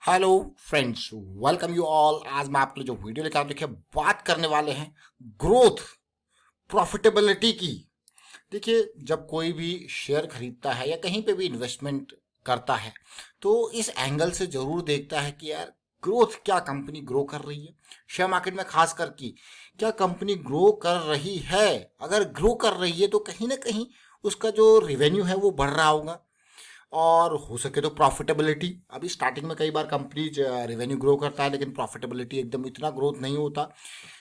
Hello friends, welcome you all. आज मैं आपके लिए जो वीडियो लेकर देखिए बात करने वाले हैं ग्रोथ प्रॉफिटेबिलिटी की। देखिए, जब कोई भी शेयर खरीदता है या कहीं पे भी इन्वेस्टमेंट करता है तो इस एंगल से जरूर देखता है कि यार ग्रोथ, क्या कंपनी ग्रो कर रही है। शेयर मार्केट में खास करके क्या कंपनी ग्रो कर रही है। अगर ग्रो कर रही है तो कहीं ना कहीं उसका जो रिवेन्यू है वो बढ़ रहा होगा, और हो सके तो प्रॉफिटेबिलिटी। अभी स्टार्टिंग में कई बार कंपनीज रेवेन्यू ग्रो करता है लेकिन प्रॉफिटेबिलिटी एकदम इतना ग्रोथ नहीं होता।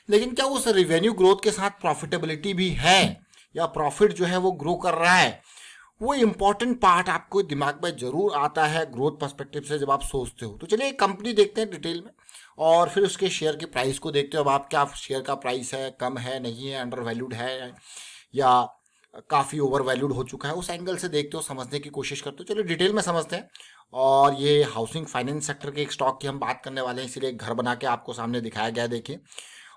लेकिन क्या उस रेवेन्यू ग्रोथ के साथ प्रॉफिटेबिलिटी भी है, या प्रॉफिट जो है वो ग्रो कर रहा है। वो इंपॉर्टेंट पार्ट आपको दिमाग में जरूर आता है ग्रोथ पर्सपेक्टिव से जब आप सोचते हो। तो चलिए एक कंपनी देखते हैं डिटेल में, और फिर उसके शेयर की प्राइस को देखते हो। अब आप क्या शेयर का प्राइस है, कम है, नहीं है, अंडर वैल्यूड है, या काफ़ी ओवर वैल्यूड हो चुका है, उस एंगल से देखते हो, समझने की कोशिश करते हो। चलिए डिटेल में समझते हैं। और ये हाउसिंग फाइनेंस सेक्टर के एक स्टॉक की हम बात करने वाले हैं, इसीलिए एक घर बना के आपको सामने दिखाया गया है। देखिए,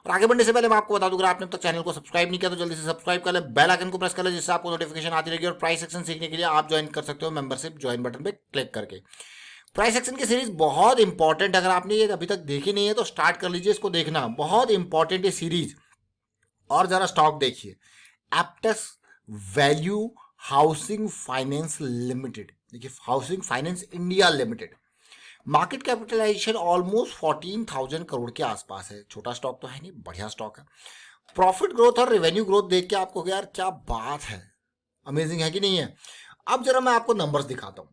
और आगे बढ़ने से पहले मैं आपको बता दूं, अगर आपने अब तक चैनल को सब्सक्राइब नहीं किया तो जल्दी से सब्सक्राइब कर ले, बेल आइकन को प्रेस कर ले, जिससे आपको नोटिफिकेशन आती रहेगी। और प्राइस सेक्शन सीखने के लिए आप ज्वाइन कर सकते हो मेंबरशिप ज्वाइन बटन पे क्लिक करके। प्राइस सेक्शन की सीरीज बहुत इंपॉर्टेंट, अगर आपने ये अभी तक देखी नहीं है तो स्टार्ट कर लीजिए इसको देखना, बहुत इंपॉर्टेंट ये सीरीज। और जरा स्टॉक देखिए, Aptus value housing finance limited. देखिए, housing finance India limited, market capitalisation almost 14,000 crore के आसपास है। छोटा स्टॉक तो है नहीं, बढ़िया स्टॉक है। प्रॉफिट ग्रोथ और रेवेन्यू ग्रोथ देख के आपको यार क्या बात है, अमेजिंग है कि नहीं है। अब जरा मैं आपको नंबर्स दिखाता हूँ।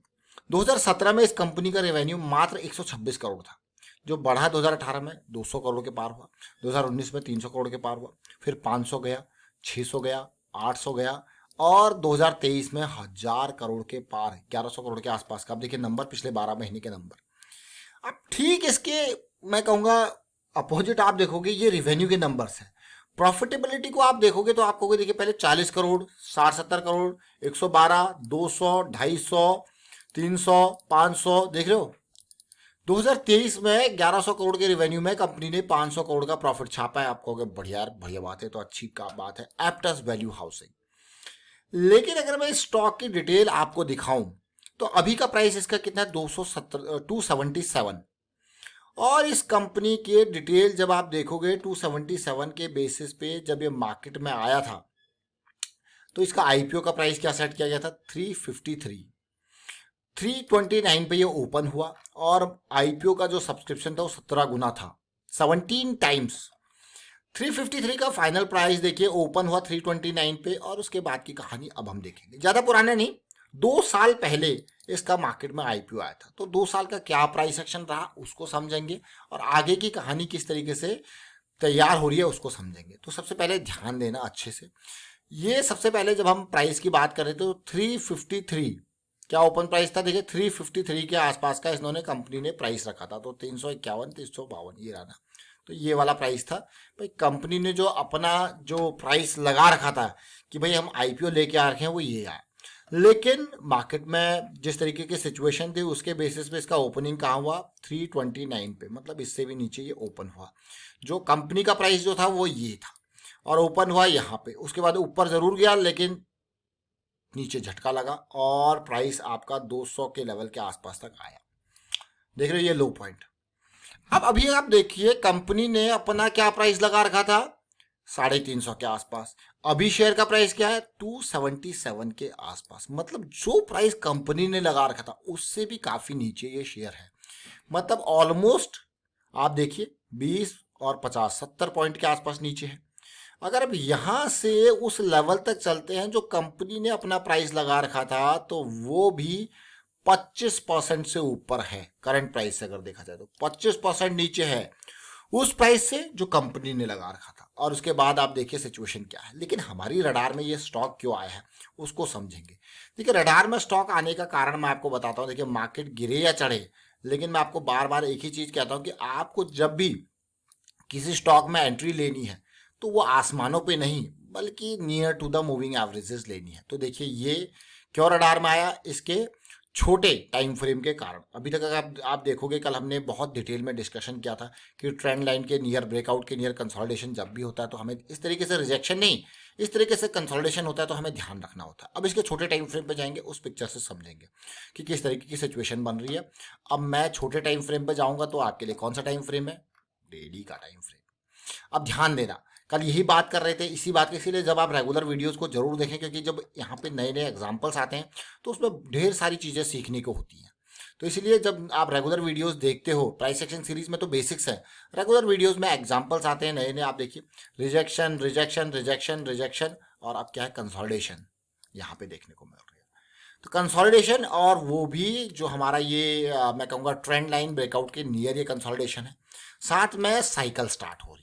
2017 में इस कंपनी का रेवेन्यू मात्र 126 करोड़ था, जो बढ़ा 2018 में 200 करोड़ के पार हुआ, 2019 में 300 करोड़ के पार हुआ, फिर 500 गया, 600 गया, 800 गया, और 2023 में 1000 करोड़ के पार, 1100 करोड़ के आसपास का। अब देखिए नंबर, पिछले 12 महीने के नंबर। अब ठीक इसके मैं कहूँगा अपोजिट आप देखोगे, ये रिवेन्यू के नंबर्स हैं। प्रॉफिटेबिलिटी को आप देखोगे तो आप कहोगे देखिए पहले 40 करोड़, 60-70 करोड़, 112, 200, 250, 300, 500, देख रहे हो। 2023 में 1100 करोड़ के रिवेन्यू में कंपनी ने 500 करोड़ का प्रॉफिट छापा है। आप कहोगे बढ़िया यार, बढ़िया बात है, तो अच्छी का बात है, एप्टस वैल्यू हाउसिंग। लेकिन अगर मैं स्टॉक की डिटेल आपको दिखाऊं तो अभी का प्राइस इसका कितना है, 277। और इस कंपनी के डिटेल जब आप देखोगे 277 के बेसिस पे जब ये मार्केट में आया था तो इसका आईपीओ का प्राइस क्या सेट किया गया था, 353। 329 पे ये ओपन हुआ, और आईपीओ का जो सब्सक्रिप्शन था वो 17 गुना था, 17 टाइम्स। 353 का फाइनल प्राइस देखिए, ओपन हुआ 329 पे, और उसके बाद की कहानी अब हम देखेंगे। ज़्यादा पुराना नहीं, 2 साल पहले इसका मार्केट में आईपीओ आया था, तो 2 साल का क्या प्राइस एक्शन रहा उसको समझेंगे, और आगे की कहानी किस तरीके से तैयार हो रही है उसको समझेंगे। तो सबसे पहले ध्यान देना अच्छे से, ये सबसे पहले जब हम प्राइस की बात करें तो 353 क्या ओपन प्राइस था। देखिए 353 के आसपास का इन्होंने कंपनी ने प्राइस रखा था, तो 351, 352 ये रहा ना। तो ये वाला प्राइस था भाई, कंपनी ने जो अपना जो प्राइस लगा रखा था कि भाई हम आईपीओ लेके आ रखे हैं, वो ये आया। लेकिन मार्केट में जिस तरीके की सिचुएशन थी उसके बेसिस पे इसका ओपनिंग कहाँ हुआ, 329 पे, मतलब इससे भी नीचे ये ओपन हुआ। जो कंपनी का प्राइस जो था वो ये था, और ओपन हुआ यहाँ पे। उसके बाद ऊपर जरूर गया लेकिन नीचे झटका लगा, और प्राइस आपका 200 के लेवल के आसपास तक आया। देख रहे हो ये लो पॉइंट। अब अभी आप देखिए कंपनी ने अपना क्या प्राइस लगा रखा था, 350 के आसपास। अभी शेयर का प्राइस क्या है, 277 के आसपास। मतलब जो प्राइस कंपनी ने लगा रखा था उससे भी काफी नीचे ये शेयर है। मतलब ऑलमोस्ट आप देखिए 20 और 50, 70 पॉइंट के आसपास नीचे है। अगर अब यहां से उस लेवल तक चलते हैं जो कंपनी ने अपना प्राइस लगा रखा था, तो वो भी 25% से ऊपर है। करंट प्राइस से अगर देखा जाए तो 25% नीचे है उस प्राइस से जो कंपनी ने लगा रखा था। और उसके बाद आप देखिए सिचुएशन क्या है। लेकिन हमारी रडार में ये स्टॉक क्यों आया है उसको समझेंगे। देखिए, रडार में स्टॉक आने का कारण मैं आपको बताता हूँ। देखिए, मार्केट गिरे या चढ़े, लेकिन मैं आपको बार बार एक ही चीज कहता हूँ कि आपको जब भी किसी स्टॉक में एंट्री लेनी है तो वो आसमानों पे नहीं बल्कि near to the moving averages लेनी है। तो देखिए ये क्यों रडार में आया, इसके छोटे टाइम फ्रेम के कारण। अभी तक अगर आप देखोगे, कल हमने बहुत डिटेल में डिस्कशन किया था कि ट्रेंड लाइन के नियर, ब्रेकआउट के नियर कंसोलिडेशन जब भी होता है तो हमें इस तरीके से रिजेक्शन नहीं, इस तरीके से कंसोलिडेशन होता है तो हमें ध्यान रखना होता है। अब इसके छोटे टाइम फ्रेम पे जाएंगे, उस पिक्चर से समझेंगे कि किस तरीके की सिचुएशन बन रही है। अब मैं छोटे टाइम फ्रेम पे जाऊंगा तो आपके लिए कौन सा टाइम फ्रेम है? डेली का टाइम फ्रेम। अब ध्यान देना, कल यही बात कर रहे थे, इसी बात के, इसीलिए जब आप रेगुलर वीडियोस को जरूर देखें, क्योंकि जब यहाँ पे नए नए एग्जांपल्स आते हैं तो उसमें ढेर सारी चीज़ें सीखने को होती हैं। तो इसलिए जब आप रेगुलर वीडियोस देखते हो, प्राइस एक्शन सीरीज में तो बेसिक्स है, रेगुलर वीडियोस में एग्जांपल्स आते हैं नए नए। आप देखिए, रिजेक्शन रिजेक्शन रिजेक्शन रिजेक्शन, और अब क्या है? कंसोलिडेशन यहाँ पे देखने को मिल रही है। तो कंसोलिडेशन, और वो भी जो हमारा ये मैं कहूँगा ट्रेंड लाइन ब्रेकआउट के नियर ये कंसोलिडेशन है, साथ में साइकिल स्टार्ट हो रही है।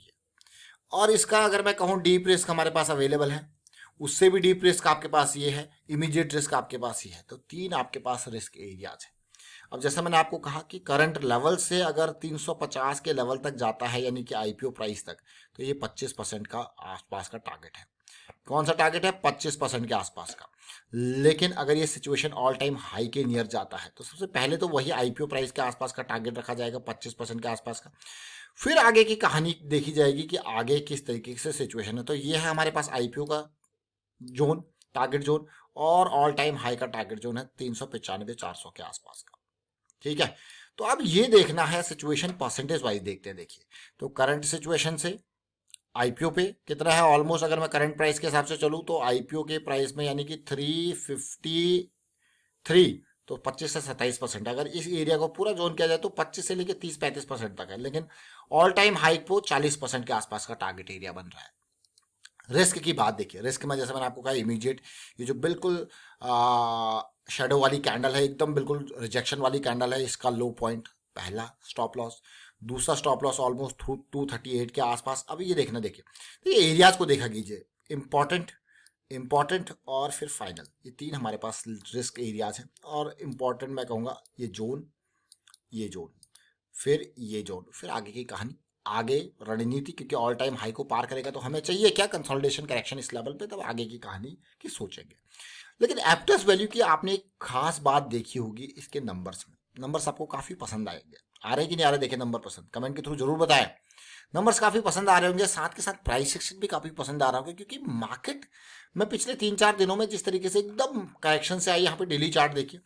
और इसका अगर मैं कहूँ डीप रिस्क हमारे पास अवेलेबल है, उससे भी डीप रिस्क आपके पास ये है, इमीडिएट रिस्क आपके पास ये है। तो तीन आपके पास रिस्क एरियाज है। अब जैसे मैंने आपको कहा कि करंट लेवल से अगर 350 के लेवल तक जाता है, यानी कि आईपीओ प्राइस तक, तो ये 25% का आसपास का टारगेट है। कौन सा टारगेट है? 25% के आसपास का। लेकिन अगर ये सिचुएशन ऑल टाइम हाई के नियर जाता है तो सबसे पहले तो वही आईपीओ प्राइस के आसपास का टारगेट रखा जाएगा, 25% के आसपास का। फिर आगे की कहानी देखी जाएगी कि आगे किस तरीके से सिचुएशन है। तो ये है हमारे पास आईपीओ का जोन, टारगेट जोन, और ऑल टाइम हाई का टारगेट जोन है 395-400 के आसपास का। ठीक है, तो अब ये देखना है सिचुएशन परसेंटेज वाइज देखते हैं। देखिए, तो करंट सिचुएशन से आईपीओ पे कितना है? ऑलमोस्ट अगर मैं करंट प्राइस के हिसाब से चलूँ तो आईपीओ के प्राइस में यानी कि 353, तो 25 से 27%। अगर इस एरिया को पूरा जोन किया जाए तो 25 से लेकर 30-35% तक है, लेकिन ऑल टाइम हाइक को 40% के आसपास का टारगेट एरिया बन रहा है। रिस्क की बात देखिए, रिस्क में जैसे मैंने आपको कहा इमीडिएट, ये जो बिल्कुल शेडो वाली कैंडल है, एकदम बिल्कुल रिजेक्शन वाली कैंडल है, इसका लो पॉइंट पहला स्टॉप लॉस, दूसरा स्टॉप लॉस ऑलमोस्ट 238 के आसपास। अब ये देखना, देखिए तो ये एरियाज को देखा कीजिए, इंपॉर्टेंट, इंपॉर्टेंट और फिर फाइनल, ये तीन हमारे पास रिस्क एरियाज हैं। और इंपॉर्टेंट मैं कहूँगा ये जोन, ये जोन, फिर ये जोन, फिर आगे की कहानी, आगे रणनीति, क्योंकि ऑल टाइम हाई को पार करेगा तो हमें चाहिए क्या? कंसोलिडेशन, करेक्शन इस लेवल पे, तब आगे की कहानी की सोचेंगे। लेकिन एप्टस वैल्यू की आपने एक खास बात देखी होगी इसके नंबर्स में। नंबर्स आपको काफी पसंद आएंगे, आ रहे कि नहीं आ रहे? देखिए नंबर पसंद, कमेंट के थ्रू जरूर बताएं। नंबर्स काफी पसंद आ रहे होंगे, साथ के साथ प्राइस सेक्शन भी काफी पसंद आ रहा होगा, क्योंकि मार्केट में पिछले 3-4 दिनों में जिस तरीके से एकदम करेक्शन से आई, यहाँ पे डेली चार्ट देखिए,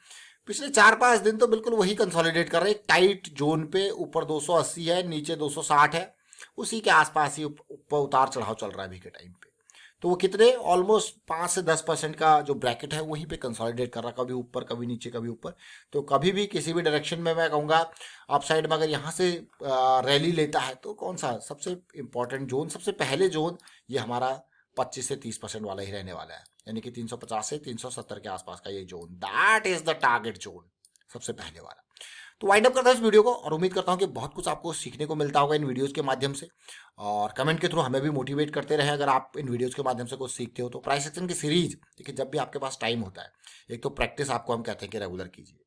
पिछले 4-5 दिन तो बिल्कुल वही कंसोलिडेट कर रहे हैं, टाइट जोन पे। ऊपर 280 है, नीचे 260 है, उसी के आसपास ही ऊपर उतार चढ़ाव चल रहा है अभी के टाइम पे। तो वो कितने, ऑलमोस्ट 5 से 10% का जो ब्रैकेट है वहीं पे कंसोलिडेट कर रहा है, कभी ऊपर कभी नीचे कभी ऊपर। तो कभी भी किसी भी डायरेक्शन में मैं कहूँगा अप साइड में अगर यहाँ से रैली लेता है तो कौन सा सबसे इंपॉर्टेंट जोन, सबसे पहले जोन ये हमारा 25 से 30% वाला ही रहने वाला है, यानी कि 350 से 370 के आसपास का ये zone, that is the target zone, सबसे पहले वाला। तो वाइंड अप करता हूँ इस वीडियो को, और उम्मीद करता हूँ कि बहुत कुछ आपको सीखने को मिलता होगा इन वीडियोस के माध्यम से, और कमेंट के थ्रू हमें भी मोटिवेट करते रहे अगर आप इन वीडियोस के माध्यम से कुछ सीखते हो। तो प्राइस एक्शन की सीरीज देखिए, जब भी आपके पास टाइम होता है, एक तो प्रैक्टिस आपको हम कहते हैं कि रेगुलर कीजिए,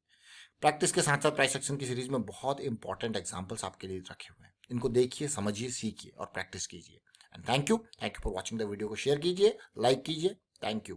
प्रैक्टिस के साथ साथ प्राइस एक्शन की सीरीज में बहुत इंपॉर्टेंट एग्जाम्पल्स आपके लिए रखे हुए हैं, इनको देखिए, समझिए, सीखिए और प्रैक्टिस कीजिए। And thank you for watching the video. को शेयर कीजिए, लाइक कीजिए, थैंक यू।